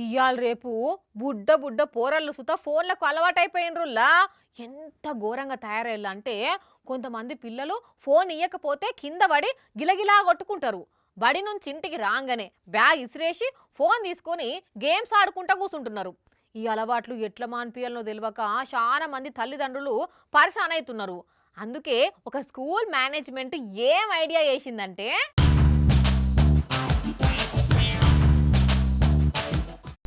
ఇయ్యాల రేపు బుడ్డ బుడ్డ పోరళ్ళు సుత ఫోన్లకు అలవాటైపోయినరుల్లా. ఎంత ఘోరంగా తయారయ్యారు అంటే కొంతమంది పిల్లలు ఫోన్ ఇయ్యకపోతే కింద పడి గిలగిలా కొట్టుకుంటారు. బడి నుంచి ఇంటికి రాగానే బ్యాగ్ ఇసిరేసి ఫోన్ తీసుకొని గేమ్స్ ఆడుకుంటా కూర్చుంటున్నారు. ఈ అలవాట్లు ఎట్లా మాన్పియాలనో తెలియక చాలా మంది తల్లిదండ్రులు పరిశాన్ అవుతున్నారు. అందుకే ఒక స్కూల్ మేనేజ్మెంట్ ఏం ఐడియా చేసిందంటే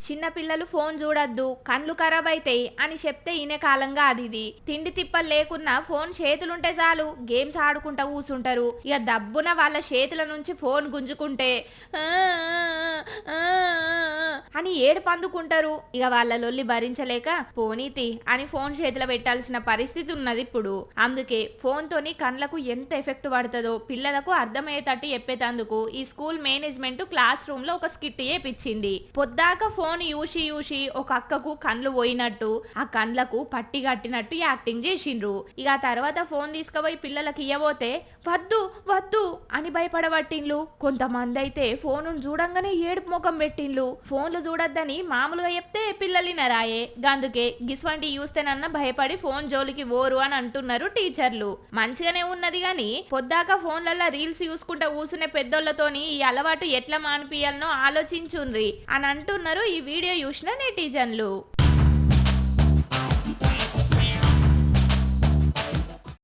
చిన్న పిల్లలు ఫోన్ చూడొద్దు, కండ్లు ఖరాబ్ అయితాయి అని చెప్తే ఇనే కాలంగా ఇది. తిండి తిప్పలు లేకున్నా ఫోన్ చేతులుంటే చాలు గేమ్స్ ఆడుకుంటా కూసుంటారు. ఇక దబ్బున వాళ్ళ చేతుల నుంచి ఫోన్ గుంజుకుంటే "ఆ, ఆ, ఆ" అని ఏడుపు అందుకుంటారు. ఇక వాళ్ళ లొల్లి భరించలేక పోనీతి అని ఫోన్ చేతిలో పెట్టాల్సిన పరిస్థితి ఉన్నది ఇప్పుడు. అందుకే ఫోన్ తోని కండ్లకు ఎంత ఎఫెక్ట్ పడుతుందో పిల్లలకు అర్థమయ్యేటట్టు చెప్పేటందుకు ఈ స్కూల్ మేనేజ్మెంట్ క్లాస్ రూమ్ లో ఒక స్కిట్ చేపించింది. పొద్దాక ఫోన్ యూసి ఒక అక్కకు కండ్లు పోయినట్టు, ఆ కండ్లకు పట్టి కట్టినట్టు యాక్టింగ్ చేసిండ్రు. ఇక ఆ తర్వాత ఫోన్ తీసుకుపోయి పిల్లలకి ఇయ్యబోతే వద్దు వద్దు అని భయపడబట్టిండ్లు. కొంతమంది అయితే ఫోన్ చూడంగానే ఏడుపు ముఖం పెట్టిండ్లు. ఫోన్లు చూడొద్దని మామూలుగా చెప్తే పిల్లలినరాయే, గందుకే గిస్వంటి చూస్తేనన్నా భయపడి ఫోన్ జోలికి ఓరు అని అంటున్నారు టీచర్లు. మంచిగానే ఉన్నది గాని పొద్దాక ఫోన్లలో రీల్స్ చూసుకుంటా కూసునే పెద్దోళ్లతోని ఈ అలవాటు ఎట్లా మానిపియాలనో ఆలోచించుండ్రి అని అంటున్నారు ఈ వీడియో చూసిన నెటిజన్లు.